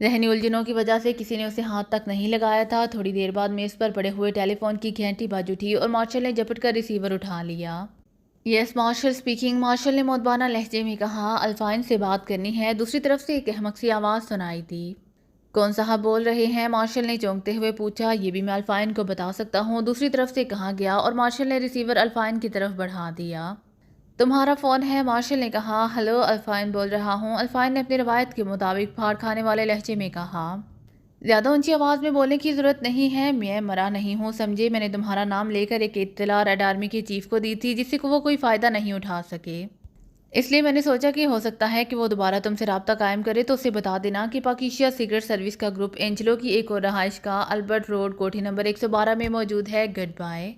ذہنی الجھنوں کی وجہ سے کسی نے اسے ہاتھ تک نہیں لگایا تھا۔ تھوڑی دیر بعد میز پر پڑے ہوئے ٹیلی فون کی گھنٹی بج اٹھی اور مارشل نے جھپٹ کر ریسیور اٹھا لیا۔ یس مارشل اسپیکنگ، مارشل نے مودبانہ لہجے میں کہا۔ الفائن سے بات کرنی ہے۔ دوسری طرف سے ایک احمق سی آواز سنائی دی۔ کون صاحب بول رہے ہیں؟ مارشل نے چونکتے ہوئے پوچھا۔ یہ بھی میں الفائن کو بتا سکتا ہوں، دوسری طرف سے کہا گیا اور مارشل نے ریسیور الفائن کی طرف بڑھا دیا۔ تمہارا فون ہے؟ مارشل نے کہا۔ ہلو، الفائن بول رہا ہوں، الفائن نے اپنی روایت کے مطابق پھاڑ کھانے والے لہجے میں کہا۔ زیادہ اونچی آواز میں بولنے کی ضرورت نہیں ہے، میں مرا نہیں ہوں سمجھے۔ میں نے تمہارا نام لے کر ایک اطلاع ریڈ آرمی کے چیف کو دی تھی جس سے وہ کوئی فائدہ نہیں اٹھا سکے، اس لیے میں نے سوچا کہ ہو سکتا ہے کہ وہ دوبارہ تم سے رابطہ قائم کرے تو اسے بتا دینا کہ پاکیشیا سیکرٹ سروس کا گروپ اینجلو کی ایک اور رہائش گاہ البرٹ روڈ کوٹھی نمبر 112 میں موجود ہے۔ گڈ بائے،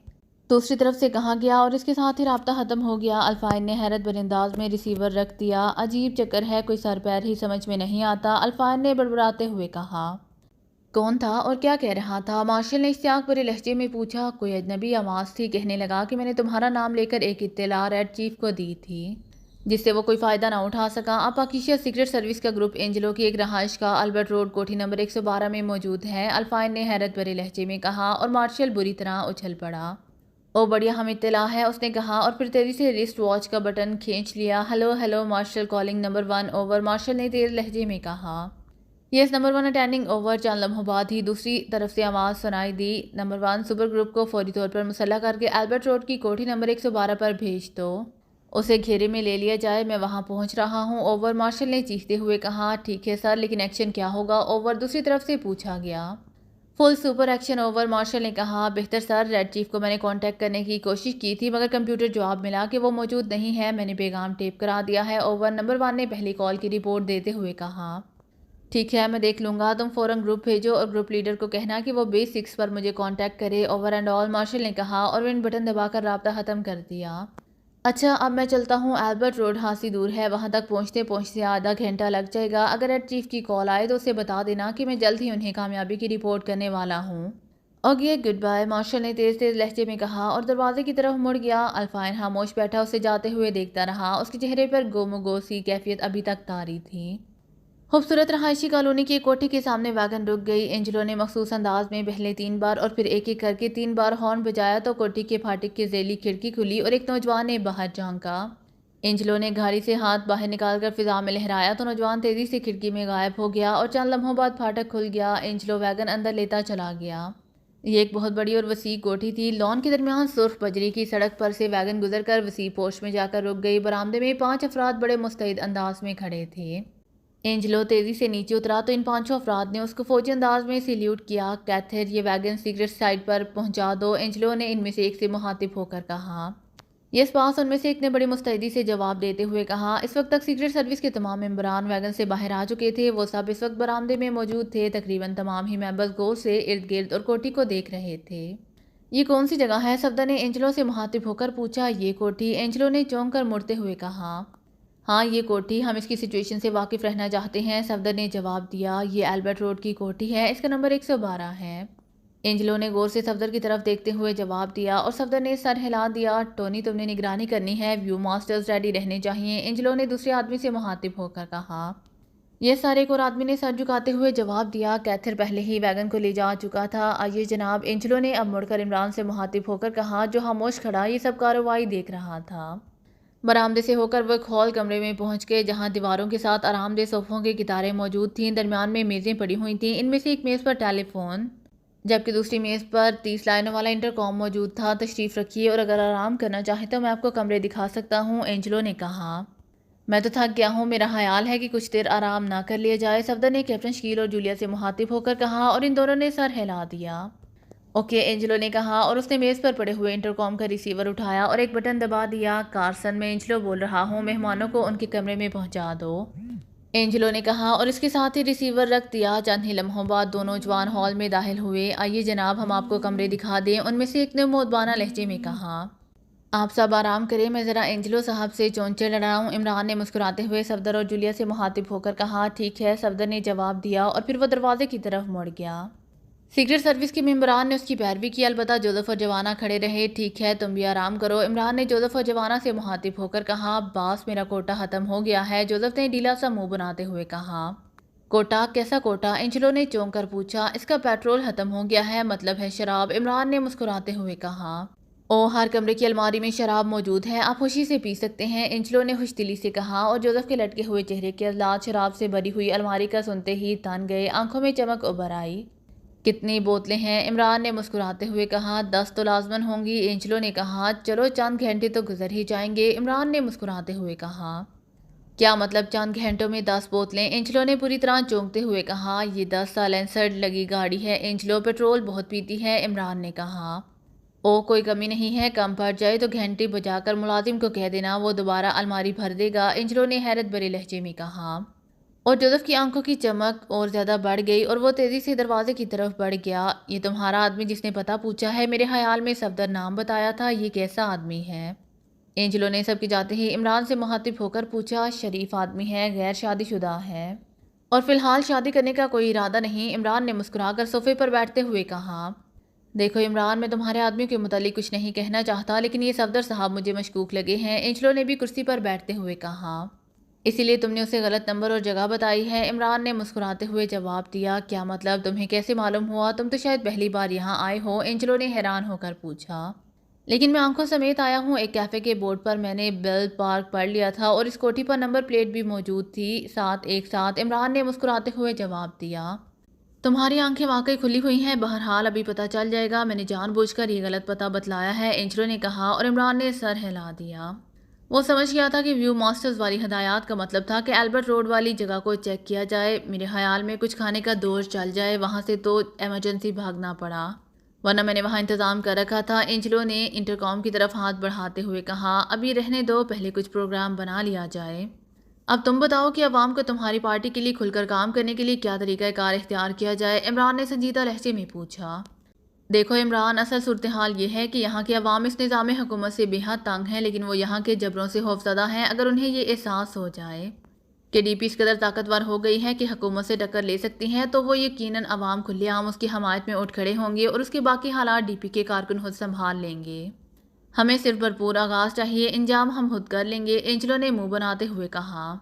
دوسری طرف سے کہا گیا اور اس کے ساتھ ہی رابطہ ختم ہو گیا۔ الفائن نے حیرت بھرے انداز میں ریسیور رکھ دیا۔ عجیب چکر ہے، کوئی سر پیر ہی سمجھ میں نہیں آتا، الفائن نے بڑبڑاتے ہوئے کہا۔ کون تھا اور کیا کہہ رہا تھا؟ مارشل نے اشتیاق بھرے لہجے میں پوچھا۔ کوئی اجنبی آواز تھی، کہنے لگا کہ میں نے تمہارا نام لے کر ایک اطلاع ریڈ چیف کو دی تھی جس سے وہ کوئی فائدہ نہ اٹھا سکا۔ اب پاکیشیا سیکرٹ سروس کا گروپ اینجلو کی ایک رہائش گاہ البرٹ روڈ کوٹھی نمبر 112 میں موجود ہے، الفائن نے حیرت بھرے لہجے میں کہا اور مارشل بری طرح اچھل پڑا۔ او بڑھیا ہم اطلاع ہے، اس نے کہا اور پھر تیزی سے ریسٹ واچ کا بٹن کھینچ لیا۔ Hello hello Marshal calling number 1 over, Marshal نے تیز لہجے میں کہا۔ Yes number 1 attending over. چند لمحوں بعد ہی دوسری طرف سے آواز سنائی دی۔ نمبر 1 سپر گروپ کو فوری طور پر مسلح کر کے البرٹ روڈ کی کوٹھی نمبر 112 پر بھیج دو، اسے گھیرے میں لے لیا جائے، میں وہاں پہنچ رہا ہوں۔ اوور، مارشل نے چیختے ہوئے کہا۔ ٹھیک ہے سر، لیکن ایکشن کیا ہوگا؟ اوور، دوسری طرف سے پوچھا گیا۔ فل سپر ایکشن اوور، مارشل نے کہا۔ بہتر سر، ریڈ چیف کو میں نے کانٹیکٹ کرنے کی کوشش کی تھی مگر کمپیوٹر جواب ملا کہ وہ موجود نہیں ہے، میں نے پیغام ٹیپ کرا دیا ہے۔ اوور، نمبر 1 نے پہلی کال کی رپورٹ دیتے ہوئے کہا۔ ٹھیک ہے میں دیکھ لوں گا، تم فوراً گروپ بھیجو اور گروپ لیڈر کو کہنا کہ وہ بیس 6 پر مجھے کانٹیکٹ کرے۔ اوور اینڈ آل، مارشل نے کہا اور ون بٹن دبا کر رابطہ ختم کر دیا۔ اچھا اب میں چلتا ہوں، البرٹ روڈ ہاسی دور ہے، وہاں تک پہنچتے پہنچتے آدھا گھنٹہ لگ جائے گا۔ اگر ریڈ چیف کی کال آئے تو اسے بتا دینا کہ میں جلد ہی انہیں کامیابی کی رپورٹ کرنے والا ہوں۔ اوکے گڈ بائے، مارشل نے تیز تیز لہجے میں کہا اور دروازے کی طرف مڑ گیا۔ الفائن خاموش بیٹھا اسے جاتے ہوئے دیکھتا رہا، اس کے چہرے پر گم و گو سی کیفیت ابھی تک طاری تھی۔ خوبصورت رہائشی کالونی کی ایک کوٹھی کے سامنے ویگن رک گئی۔ اینجلو نے مخصوص انداز میں پہلے 3 بار اور پھر ایک ایک کر کے 3 بار ہارن بجایا تو کوٹھی کے پھاٹک کی ذیلی کھڑکی کھلی اور ایک نوجوان نے باہر جھانکا۔ اینجلو نے گھاڑی سے ہاتھ باہر نکال کر فضا میں لہرایا تو نوجوان تیزی سے کھڑکی میں غائب ہو گیا اور چند لمحوں بعد پھاٹک کھل گیا۔ اینجلو ویگن اندر لیتا چلا گیا۔ یہ ایک بہت بڑی اور وسیع کوٹھی تھی۔ لان کے درمیان سرخ بجری کی سڑک پر سے ویگن گزر کر وسیع پوش میں جا کر رک گئی۔ برآمدے میں 5 افراد بڑے مستعد انداز میں کھڑے تھے۔ اینجلو تیزی سے نیچے اترا تو ان 5 افراد نے اس کو فوجی انداز میں سیلیوٹ کیا۔ کیتھر، یہ ویگن سیکرٹ سائٹ پر پہنچا دو، اینجلو نے ان میں سے ایک سے مخاطب ہو کر کہا۔ یس باس، ان میں سے ایک نے بڑی مستعدی سے جواب دیتے ہوئے کہا۔ اس وقت تک سیکرٹ سروس کے تمام ممبران ویگن سے باہر آ چکے تھے، وہ سب اس وقت برآمدے میں موجود تھے۔ تقریباً تمام ہی ممبرز غور سے ارد گرد اور کوٹھی کو دیکھ رہے تھے۔ یہ کون سی جگہ ہے؟ صفدر نے اینجلو سے مخاطب ہو کر پوچھا۔ یہ کوٹھی، اینجلو نے چونک کر مڑتے ہوئے کہا۔ ہاں یہ کوٹھی، ہم اس کی سچویشن سے واقف رہنا چاہتے ہیں، صفدر نے جواب دیا۔ یہ البرٹ روڈ کی کوٹھی ہے، اس کا نمبر 112 ہے۔ اینجلو نے غور سے صفدر کی طرف دیکھتے ہوئے جواب دیا اور صفدر نے سر ہلا دیا۔ ٹونی تم نے نگرانی کرنی ہے، ویو ماسٹرز ریڈی رہنے چاہیے، اینجلو نے دوسرے آدمی سے مخاطب ہو کر کہا۔ یہ سارے ایک اور آدمی نے سر جھکاتے ہوئے جواب دیا۔ کیتھر پہلے ہی ویگن کو لے جا چکا تھا۔ آئیے جناب، اینجلو نے اب مڑ کر عمران سے مخاطب ہو کر کہا جو خاموش کھڑا یہ سب کارروائی دیکھ رہا تھا۔ برآمدے سے ہو کر وہ ایک ہال کمرے میں پہنچ گئے جہاں دیواروں کے ساتھ آرام دہ صوفوں کی قطاریں موجود تھیں، درمیان میں میزیں پڑی ہوئی تھیں، ان میں سے ایک میز پر ٹیلی فون جبکہ دوسری میز پر 30 لائنوں والا انٹرکام موجود تھا۔ تشریف رکھیے اور اگر آرام کرنا چاہیں تو میں آپ کو کمرے دکھا سکتا ہوں، اینجلو نے کہا۔ میں تو تھک گیا ہوں، میرا خیال ہے کہ کچھ دیر آرام نہ کر لیا جائے، صفدر نے کیپٹن شکیل اور جولیا سے مخاطب ہو کر کہا اور ان دونوں نے سر ہلا دیا۔ اوکے، اینجلو نے کہا اور اس نے میز پر پڑے ہوئے انٹرکام کا ریسیور اٹھایا اور ایک بٹن دبا دیا۔ کارسن، میں اینجلو بول رہا ہوں، مہمانوں کو ان کے کمرے میں پہنچا دو، اینجلو نے کہا اور اس کے ساتھ ہی ریسیور رکھ دیا۔ چند ہی لمحوں بعد دو نوجوان ہال میں داخل ہوئے۔ آئیے جناب، ہم آپ کو کمرے دکھا دیں، ان میں سے ایک نے مودبانہ لہجے میں کہا۔ آپ سب آرام کریں، میں ذرا اینجلو صاحب سے چونچے لڑاؤں، عمران نے مسکراتے ہوئے صفدر اور جولیا سے مخاطب ہو کر کہا۔ ٹھیک ہے، صفدر نے جواب دیا اور پھر وہ دروازے کی طرف مڑ گیا۔ سیکرٹ سروس کے ممبران نے اس کی پیروی کی، البتہ جوزف اور جوانا کھڑے رہے۔ ٹھیک ہے، تم بھی آرام کرو، عمران نے جوزف اور جوانا سے مخاطب ہو کر کہا۔ باس، میرا کوٹا ختم ہو گیا ہے، جوزف نے ڈھیلا سا منہ بناتے ہوئے کہا۔ کوٹا؟ کیسا کوٹا؟ اینجلو نے چونک کر پوچھا۔ اس کا پیٹرول ختم ہو گیا ہے، مطلب ہے شراب، عمران نے مسکراتے ہوئے کہا۔ او، ہر کمرے کی الماری میں شراب موجود ہے، آپ خوشی سے پی سکتے ہیں، اینجلو نے خوش دلی سے کہا، اور جوزف کے لٹکے ہوئے چہرے کے اضلاع شراب سے بھری ہوئی الماری کا سنتے ہی تن گئے، آنکھوں میں چمک ابھر آئی۔ کتنی بوتلیں ہیں؟ عمران نے مسکراتے ہوئے کہا۔ 10 تو لازماً ہوں گی، اینجلو نے کہا۔ چلو چند گھنٹے تو گزر ہی جائیں گے، عمران نے مسکراتے ہوئے کہا۔ کیا مطلب چند گھنٹوں میں 10 بوتلیں؟ اینجلو نے پوری طرح چونکتے ہوئے کہا۔ یہ 10 سائلنسر لگی گاڑی ہے اینجلو، پیٹرول بہت پیتی ہے، عمران نے کہا۔ او، کوئی کمی نہیں ہے، کم پڑ جائے تو گھنٹی بجا کر ملازم کو کہہ دینا، وہ دوبارہ الماری بھر دے گا، اینجلو نے حیرت بھرے لہجے میں کہا۔ اور جوزف کی آنکھوں کی چمک اور زیادہ بڑھ گئی اور وہ تیزی سے دروازے کی طرف بڑھ گیا۔ یہ تمہارا آدمی جس نے پتہ پوچھا ہے، میرے خیال میں صفدر نام بتایا تھا، یہ کیسا آدمی ہے؟ اینجلو نے سب کی جاتے ہی عمران سے مخاطب ہو کر پوچھا۔ شریف آدمی ہے، غیر شادی شدہ ہے، اور فی الحال شادی کرنے کا کوئی ارادہ نہیں، عمران نے مسکرا کر صوفے پر بیٹھتے ہوئے کہا۔ دیکھو عمران، میں تمہارے آدمی کے متعلق کچھ نہیں کہنا چاہتا، لیکن یہ صفدر صاحب مجھے مشکوک لگے ہیں، اینجلو نے بھی کرسی پر بیٹھتے ہوئے کہا۔ اسی لیے تم نے اسے غلط نمبر اور جگہ بتائی ہے، عمران نے مسکراتے ہوئے جواب دیا۔ کیا مطلب؟ تمہیں کیسے معلوم ہوا؟ تم تو شاید پہلی بار یہاں آئے ہو، اینجلو نے حیران ہو کر پوچھا۔ لیکن میں آنکھوں سمیت آیا ہوں، ایک کیفے کے بورڈ پر میں نے بل پارک پڑھ لیا تھا اور اس کوٹھی پر نمبر پلیٹ بھی موجود تھی، 717، عمران نے مسکراتے ہوئے جواب دیا۔ تمہاری آنکھیں واقعی کھلی ہوئی ہیں، بہرحال ابھی پتہ چل جائے گا، میں نے جان بوجھ کر یہ غلط پتہ بتلایا ہے، اینجلو نے کہا، اور عمران نے سر ہلا دیا۔ وہ سمجھ گیا تھا کہ ویو ماسٹرز والی ہدایات کا مطلب تھا کہ البرٹ روڈ والی جگہ کو چیک کیا جائے، میرے خیال میں کچھ کھانے کا دور چل جائے، وہاں سے تو ایمرجنسی بھاگنا پڑا، ورنہ میں نے وہاں انتظام کر رکھا تھا، اینجلو نے انٹرکام کی طرف ہاتھ بڑھاتے ہوئے کہا۔ ابھی رہنے دو، پہلے کچھ پروگرام بنا لیا جائے۔ اب تم بتاؤ کہ عوام کو تمہاری پارٹی کے لیے کھل کر کام کرنے کے لیے کیا طریقہ کار اختیار کیا جائے، عمران نے سنجیدہ لہجے میں پوچھا۔ دیکھو عمران، اصل صورتحال یہ ہے کہ یہاں کے عوام اس نظام حکومت سے بے حد تنگ ہیں، لیکن وہ یہاں کے جبروں سے خوفزدہ ہیں۔ اگر انہیں یہ احساس ہو جائے کہ ڈی پی اس قدر طاقتور ہو گئی ہے کہ حکومت سے ٹکر لے سکتی ہیں، تو وہ یقیناً عوام کھلے عام اس کی حمایت میں اٹھ کھڑے ہوں گے اور اس کے باقی حالات ڈی پی کے کارکن خود سنبھال لیں گے۔ ہمیں صرف بھرپور آغاز چاہیے، انجام ہم خود کر لیں گے، اینجلو نے منہ بناتے ہوئے کہا۔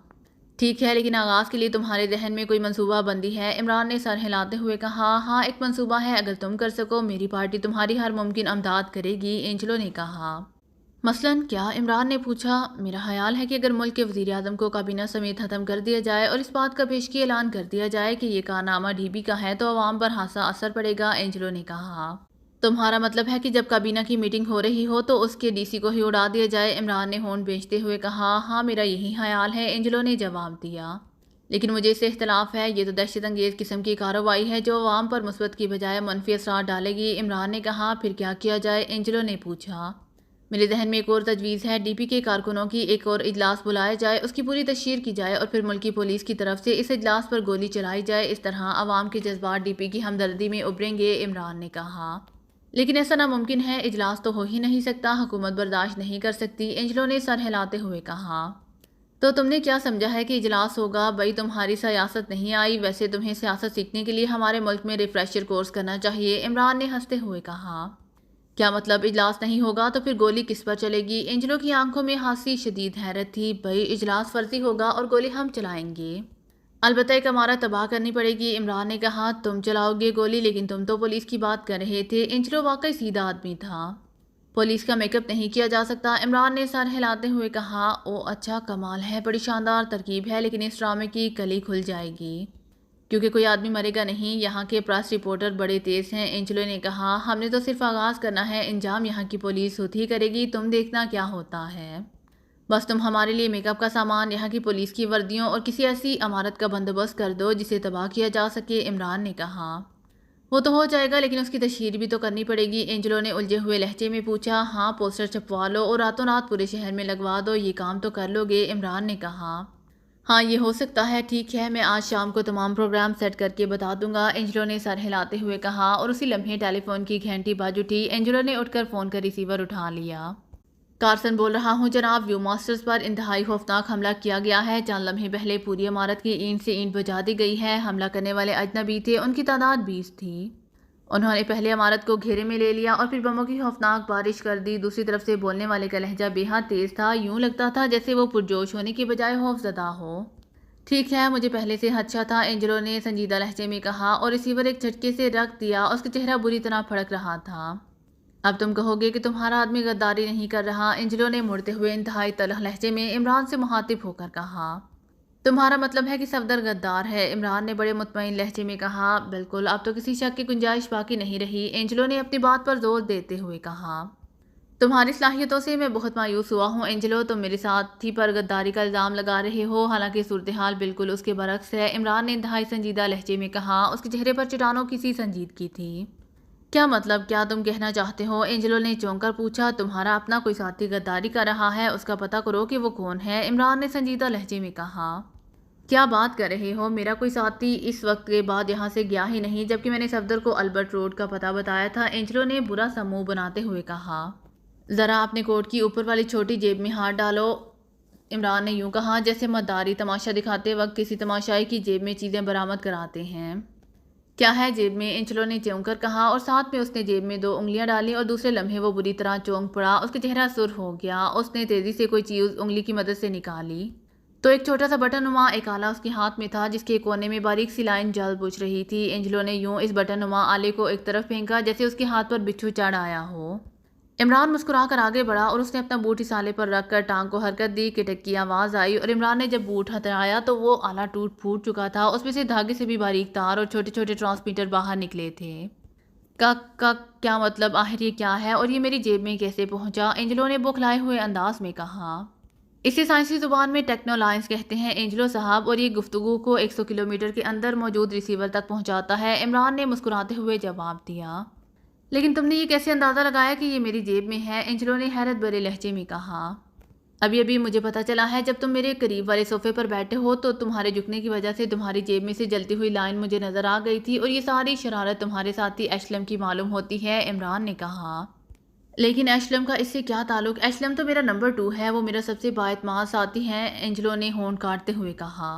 ٹھیک ہے، لیکن آغاز کے لیے تمہارے ذہن میں کوئی منصوبہ بندی ہے، عمران نے سر ہلاتے ہوئے کہا۔ ہاں، ایک منصوبہ ہے، اگر تم کر سکو میری پارٹی تمہاری ہر ممکن امداد کرے گی، اینجلو نے کہا۔ مثلاً کیا؟ عمران نے پوچھا۔ میرا خیال ہے کہ اگر ملک کے وزیر اعظم کو کابینہ سمیت ختم کر دیا جائے اور اس بات کا پیشگی اعلان کر دیا جائے کہ یہ کارنامہ ڈی بی کا ہے تو عوام پر خاصا اثر پڑے گا، اینجلو نے کہا۔ تمہارا مطلب ہے کہ جب کابینہ کی میٹنگ ہو رہی ہو تو اس کے ڈی سی کو ہی اڑا دیا جائے، عمران نے ہونٹ بھیجتے ہوئے کہا۔ ہاں، میرا یہی خیال ہے، اینجلو نے جواب دیا۔ لیکن مجھے اس سے اختلاف ہے، یہ تو دہشت انگیز قسم کی کارروائی ہے جو عوام پر مثبت کی بجائے منفی اثرات ڈالے گی، عمران نے کہا۔ پھر کیا کیا جائے؟ اینجلو نے پوچھا۔ میرے ذہن میں ایک اور تجویز ہے، ڈی پی کے کارکنوں کی ایک اور اجلاس بلایا جائے، اس کی پوری تشہیر کی جائے اور پھر ملکی پولیس کی طرف سے اس اجلاس پر گولی چلائی جائے، اس طرح عوام کے جذبات ڈی پی کی ہمدردی میں ابھریں گے، عمران نے کہا۔ لیکن ایسا ناممکن ہے، اجلاس تو ہو ہی نہیں سکتا، حکومت برداشت نہیں کر سکتی، اینجلو نے سر ہلاتے ہوئے کہا۔ تو تم نے کیا سمجھا ہے کہ اجلاس ہوگا؟ بھائی تمہاری سیاست نہیں آئی، ویسے تمہیں سیاست سیکھنے کے لیے ہمارے ملک میں ریفریشر کورس کرنا چاہیے، عمران نے ہنستے ہوئے کہا۔ کیا مطلب اجلاس نہیں ہوگا تو پھر گولی کس پر چلے گی؟ اینجلو کی آنکھوں میں خاصی شدید حیرت تھی۔ بھائی اجلاس فرضی ہوگا اور گولی ہم چلائیں گے، البتہ ایک عمارت تباہ کرنی پڑے گی، عمران نے کہا۔ تم چلاؤ گے گولی، لیکن تم تو پولیس کی بات کر رہے تھے، اینجلو واقعی سیدھا آدمی تھا۔ پولیس کا میک اپ نہیں کیا جا سکتا، عمران نے سر ہلاتے ہوئے کہا۔ او اچھا، کمال ہے، بڑی شاندار ترکیب ہے، لیکن اس ڈرامے کی کلی کھل جائے گی کیونکہ کوئی آدمی مرے گا نہیں، یہاں کے پریس رپورٹر بڑے تیز ہیں، اینجلو نے کہا۔ ہم نے تو صرف آغاز کرنا ہے، انجام یہاں کی پولیس خود ہی کرے گی، تم دیکھنا کیا ہوتا ہے، بس تم ہمارے لیے میک اپ کا سامان، یہاں کی پولیس کی وردیوں اور کسی ایسی عمارت کا بندوبست کر دو جسے تباہ کیا جا سکے، عمران نے کہا۔ وہ تو ہو جائے گا، لیکن اس کی تشہیر بھی تو کرنی پڑے گی، اینجلو نے الجھے ہوئے لہجے میں پوچھا۔ ہاں، پوسٹر چھپوا لو اور راتوں رات پورے شہر میں لگوا دو، یہ کام تو کر لو گے، عمران نے کہا۔ ہاں، یہ ہو سکتا ہے، ٹھیک ہے، میں آج شام کو تمام پروگرام سیٹ کر کے بتا دوں گا، اینجلو نے سر ہلاتے ہوئے کہا، اور اسی لمحے ٹیلی فون کی گھنٹی بج اٹھی، اینجلو نے اٹھ کر فون کا ریسیور اٹھا لیا۔ کارسن بول رہا ہوں جناب، ویو ماسٹرز پر انتہائی خوفناک حملہ کیا گیا ہے، چند لمحے پہلے پوری عمارت کی اینٹ سے اینٹ بجا دی گئی ہے، حملہ کرنے والے اجنبی تھے، ان کی تعداد 20 تھی، انہوں نے پہلے عمارت کو گھیرے میں لے لیا اور پھر بموں کی خوفناک بارش کر دی، دوسری طرف سے بولنے والے کا لہجہ بے حد تیز تھا، یوں لگتا تھا جیسے وہ پرجوش ہونے کی بجائے خوفزدہ ہو۔ ٹھیک ہے، مجھے پہلے سے خدشہ تھا، اینجلو نے سنجیدہ لہجے میں کہا اور ریسیور ایک جھٹکے سے رکھ دیا، اس کا چہرہ بری طرح پھڑک رہا تھا۔ اب تم کہو گے کہ تمہارا آدمی غداری نہیں کر رہا، اینجلو نے مڑتے ہوئے انتہائی تلخ لہجے میں عمران سے مخاطب ہو کر کہا۔ تمہارا مطلب ہے کہ صفدر غدار ہے؟ عمران نے بڑے مطمئن لہجے میں کہا۔ بالکل، اب تو کسی شک کی گنجائش باقی نہیں رہی، اینجلو نے اپنی بات پر زور دیتے ہوئے کہا۔ تمہاری صلاحیتوں سے میں بہت مایوس ہوا ہوں اینجلو، تم میرے ساتھی پر غداری کا الزام لگا رہے ہو، حالانکہ صورتحال بالکل اس کے برعکس ہے، عمران نے انتہائی سنجیدہ لہجے میں کہا، اس کے چہرے پر چٹانوں کی سی سنجیدگی تھی۔ کیا مطلب، کیا تم کہنا چاہتے ہو؟ اینجلو نے چونک کر پوچھا۔ تمہارا اپنا کوئی ساتھی غداری کر رہا ہے، اس کا پتہ کرو کہ وہ کون ہے، عمران نے سنجیدہ لہجے میں کہا۔ کیا بات کر رہے ہو؟ میرا کوئی ساتھی اس وقت کے بعد یہاں سے گیا ہی نہیں، جبکہ میں نے صفدر کو البرٹ روڈ کا پتہ بتایا تھا، اینجلو نے برا سا منہ بناتے ہوئے کہا۔ ذرا اپنے کوٹ کی اوپر والی چھوٹی جیب میں ہاتھ ڈالو، عمران نے یوں کہا جیسے مداری تماشا دکھاتے وقت کسی تماشائی کی جیب میں چیزیں برآمد کراتے ہیں۔ کیا ہے جیب میں؟ اینجلو نے چونک کر کہا اور ساتھ میں اس نے جیب میں 2 انگلیاں ڈالیں اور دوسرے لمحے وہ بری طرح چونک پڑا، اس کا چہرہ سرخ ہو گیا، اس نے تیزی سے کوئی چیز انگلی کی مدد سے نکالی تو ایک چھوٹا سا بٹن نما ایک آلہ اس کے ہاتھ میں تھا، جس کے کونے میں باریک سی لائن جل بجھ رہی تھی۔ اینجلو نے یوں اس بٹن نما آلے کو ایک طرف پھینکا جیسے اس کے ہاتھ پر بچھو چڑھ آیا ہو۔ عمران مسکرا کر آگے بڑھا اور اس نے اپنا بوٹ اس آلے پر رکھ کر ٹانگ کو حرکت دی، کٹک کی آواز آئی اور عمران نے جب بوٹ ہٹایا تو وہ آلہ ٹوٹ پھوٹ چکا تھا، اس میں سے دھاگے سے بھی باریک تار اور چھوٹے چھوٹے ٹرانسمیٹر باہر نکلے تھے۔ کا کیا مطلب، آخر یہ کیا ہے اور یہ میری جیب میں کیسے پہنچا؟ اینجلو نے بوکھلائے ہوئے انداز میں کہا۔ اسے سائنسی زبان میں ٹیکنو لائنس کہتے ہیں اینجلو صاحب، اور یہ گفتگو کو 100 کلومیٹر کے اندر موجود ریسیور تک پہنچاتا ہے، عمران نے مسکراتے ہوئے جواب دیا۔ لیکن تم نے یہ کیسے اندازہ لگایا کہ یہ میری جیب میں ہے؟ اینجلو نے حیرت بھرے لہجے میں کہا۔ ابھی مجھے پتہ چلا ہے، جب تم میرے قریب والے صوفے پر بیٹھے ہو تو تمہارے جھکنے کی وجہ سے تمہاری جیب میں سے جلتی ہوئی لائن مجھے نظر آ گئی تھی، اور یہ ساری شرارت تمہارے ساتھی ایشلم کی معلوم ہوتی ہے، عمران نے کہا۔ لیکن ایشلم کا اس سے کیا تعلق؟ ایشلم تو میرا نمبر 2 ہے، وہ میرا سب سے بااعتماد ساتھی ہے، اینجلو نے ہونٹ کاٹتے ہوئے کہا۔